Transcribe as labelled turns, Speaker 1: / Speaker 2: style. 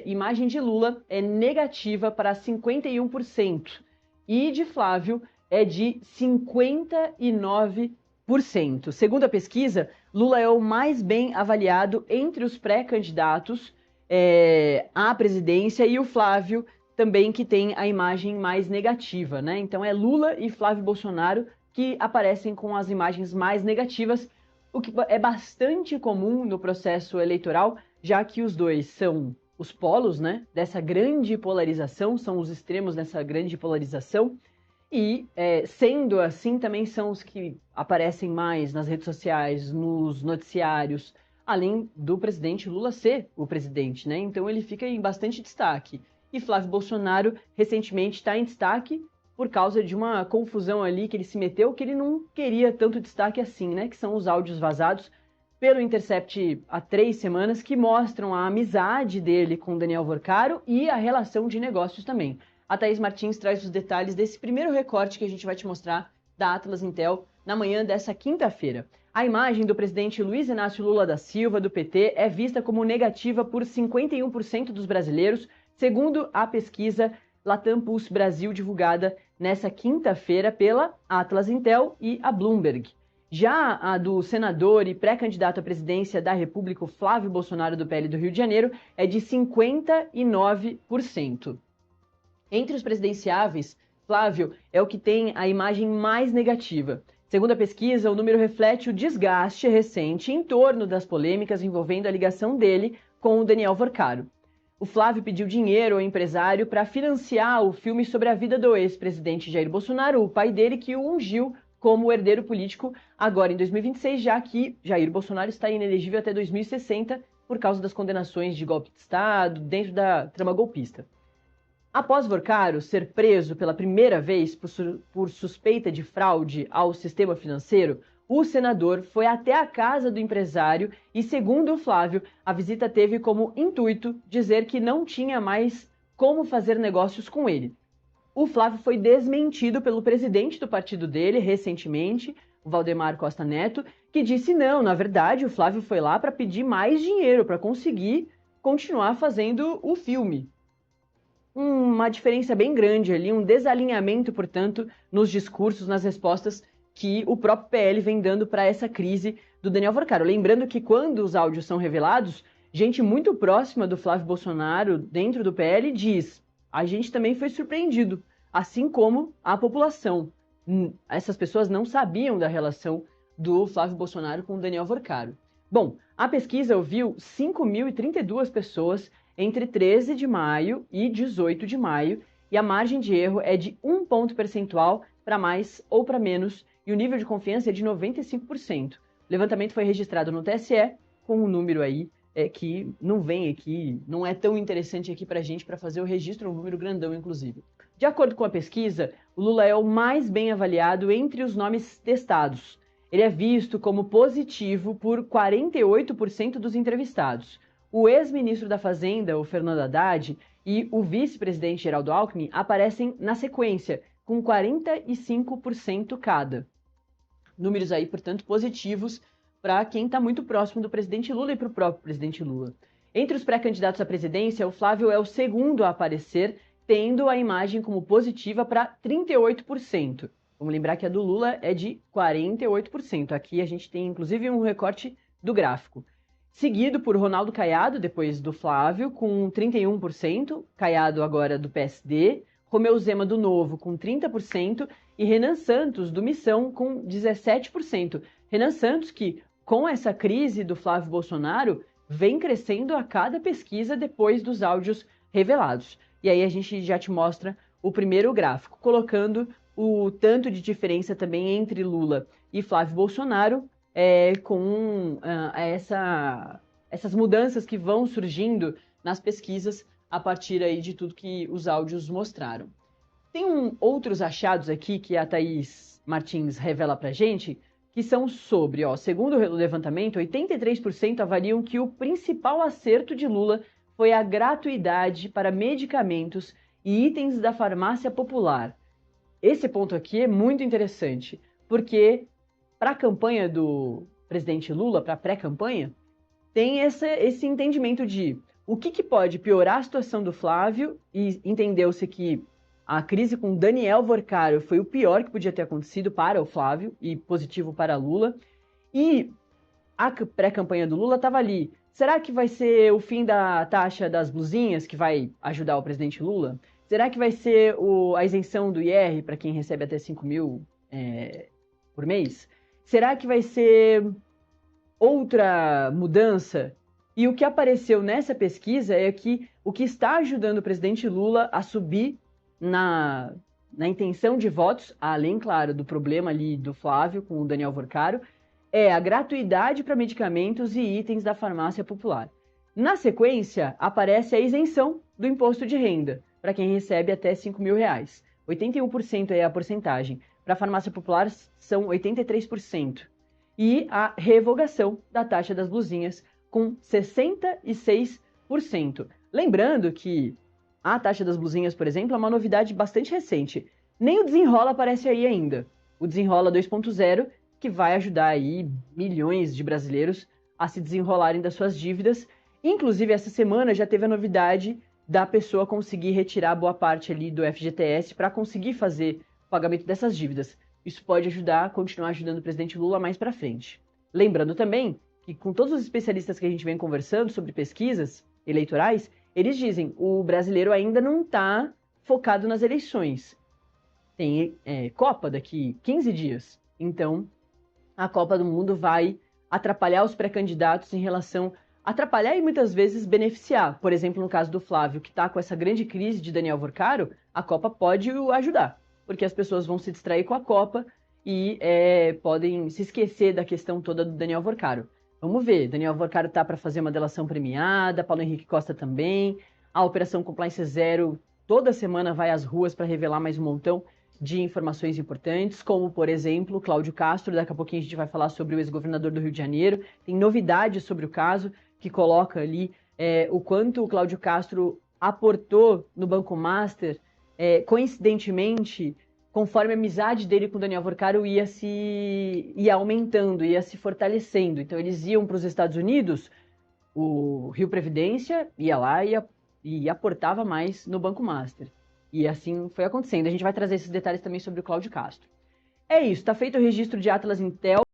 Speaker 1: Imagem de Lula é negativa para 51% e de Flávio é de 59%. Segundo a pesquisa, Lula é o mais bem avaliado entre os pré-candidatos à presidência e o Flávio também que tem a imagem mais negativa, né? Então é Lula e Flávio Bolsonaro que aparecem com as imagens mais negativas, o que é bastante comum no processo eleitoral, já que os dois são os polos, né, dessa grande polarização, são os extremos dessa grande polarização, e sendo assim também são os que aparecem mais nas redes sociais, nos noticiários, além do presidente Lula ser o presidente, né? Então ele fica em bastante destaque. E Flávio Bolsonaro recentemente está em destaque por causa de uma confusão ali que ele se meteu, que ele não queria tanto destaque assim, né? Que são os áudios vazados pelo Intercept há 3 semanas, que mostram a amizade dele com Daniel Worcaro e a relação de negócios também. A Thaís Martins traz os detalhes desse primeiro recorte que a gente vai te mostrar da Atlas Intel na manhã dessa quinta-feira. A imagem do presidente Luiz Inácio Lula da Silva, do PT, é vista como negativa por 51% dos brasileiros, segundo a pesquisa Latam Pulse Brasil, divulgada nessa quinta-feira pela Atlas Intel e a Bloomberg. Já a do senador e pré-candidato à presidência da República, Flávio Bolsonaro, do PL do Rio de Janeiro, é de 59%. Entre os presidenciáveis, Flávio é o que tem a imagem mais negativa. Segundo a pesquisa, o número reflete o desgaste recente em torno das polêmicas envolvendo a ligação dele com o Daniel Worcaro. O Flávio pediu dinheiro ao empresário para financiar o filme sobre a vida do ex-presidente Jair Bolsonaro, o pai dele, que o ungiu como herdeiro político agora em 2026, já que Jair Bolsonaro está inelegível até 2060 por causa das condenações de golpe de Estado dentro da trama golpista. Após Worcaro ser preso pela primeira vez por suspeita de fraude ao sistema financeiro, o senador foi até a casa do empresário e, segundo o Flávio, a visita teve como intuito dizer que não tinha mais como fazer negócios com ele. O Flávio foi desmentido pelo presidente do partido dele recentemente, o Valdemar Costa Neto, que disse não, na verdade o Flávio foi lá para pedir mais dinheiro para conseguir continuar fazendo o filme. Uma diferença bem grande ali, um desalinhamento, portanto, nos discursos, nas respostas que o próprio PL vem dando para essa crise do Daniel Worcaro. Lembrando que quando os áudios são revelados, gente muito próxima do Flávio Bolsonaro dentro do PL diz: a gente também foi surpreendido, assim como a população. Essas pessoas não sabiam da relação do Flávio Bolsonaro com o Daniel Worcaro. Bom, a pesquisa ouviu 5.032 pessoas entre 13 de maio e 18 de maio, e a margem de erro é de 1 ponto percentual para mais ou para menos, e o nível de confiança é de 95%. O levantamento foi registrado no TSE, com um número aí que não vem aqui, não é tão interessante aqui para a gente para fazer o registro, um número grandão, inclusive. De acordo com a pesquisa, o Lula é o mais bem avaliado entre os nomes testados. Ele é visto como positivo por 48% dos entrevistados. O ex-ministro da Fazenda, o Fernando Haddad, e o vice-presidente Geraldo Alckmin aparecem na sequência, com 45% cada. Números aí, portanto, positivos para quem está muito próximo do presidente Lula e para o próprio presidente Lula. Entre os pré-candidatos à presidência, o Flávio é o segundo a aparecer, tendo a imagem como positiva para 38%. Vamos lembrar que a do Lula é de 48%. Aqui a gente tem, inclusive, um recorte do gráfico. Seguido por Ronaldo Caiado, depois do Flávio, com 31%, Caiado agora do PSD, Romeu Zema do Novo com 30% e Renan Santos do Missão com 17%. Renan Santos que, com essa crise do Flávio Bolsonaro, vem crescendo a cada pesquisa depois dos áudios revelados. E aí a gente já te mostra o primeiro gráfico, colocando o tanto de diferença também entre Lula e Flávio Bolsonaro, com essas mudanças que vão surgindo nas pesquisas a partir aí de tudo que os áudios mostraram. Tem outros achados aqui que a Thaís Martins revela pra gente, que são sobre, segundo o levantamento, 83% avaliam que o principal acerto de Lula foi a gratuidade para medicamentos e itens da farmácia popular. Esse ponto aqui é muito interessante, porque para a campanha do presidente Lula, para a pré-campanha, tem esse entendimento de o que pode piorar a situação do Flávio, e entendeu-se que a crise com Daniel Vorcaro foi o pior que podia ter acontecido para o Flávio e positivo para Lula. E a pré-campanha do Lula estava ali. Será que vai ser o fim da taxa das blusinhas que vai ajudar o presidente Lula? Será que vai ser a isenção do IR para quem recebe até 5 mil por mês? Será que vai ser outra mudança? E o que apareceu nessa pesquisa é que o que está ajudando o presidente Lula a subir na intenção de votos, além, claro, do problema ali do Flávio com o Daniel Vorcaro, é a gratuidade para medicamentos e itens da farmácia popular. Na sequência, aparece a isenção do imposto de renda para quem recebe até 5 mil reais. 81% é a porcentagem. Para a farmácia popular, são 83%. E a revogação da taxa das blusinhas, com 66%. Lembrando que a taxa das blusinhas, por exemplo, é uma novidade bastante recente. Nem o Desenrola aparece aí ainda. O Desenrola 2.0, que vai ajudar aí milhões de brasileiros a se desenrolarem das suas dívidas. Inclusive, essa semana já teve a novidade da pessoa conseguir retirar boa parte ali do FGTS para conseguir fazer o pagamento dessas dívidas. Isso pode ajudar, continuar ajudando o presidente Lula mais para frente. Lembrando também que com todos os especialistas que a gente vem conversando sobre pesquisas eleitorais, eles dizem o brasileiro ainda não está focado nas eleições. Tem Copa daqui 15 dias. Então, a Copa do Mundo vai atrapalhar os pré-candidatos em relação... Atrapalhar e muitas vezes beneficiar. Por exemplo, no caso do Flávio, que está com essa grande crise de Daniel Vorcaro, a Copa pode o ajudar. Porque as pessoas vão se distrair com a Copa e podem se esquecer da questão toda do Daniel Vorcaro. Vamos ver, Daniel Vorcaro tá para fazer uma delação premiada, Paulo Henrique Costa também, a Operação Compliance Zero toda semana vai às ruas para revelar mais um montão de informações importantes, como, por exemplo, Cláudio Castro, daqui a pouquinho a gente vai falar sobre o ex-governador do Rio de Janeiro, tem novidades sobre o caso, que coloca ali o quanto o Cláudio Castro aportou no Banco Master, coincidentemente, conforme a amizade dele com o Daniel Vorcaro ia aumentando, ia se fortalecendo. Então eles iam para os Estados Unidos, o Rio Previdência ia lá e aportava mais no Banco Master. E assim foi acontecendo. A gente vai trazer esses detalhes também sobre o Cláudio Castro. É isso, está feito o registro de Atlas Intel.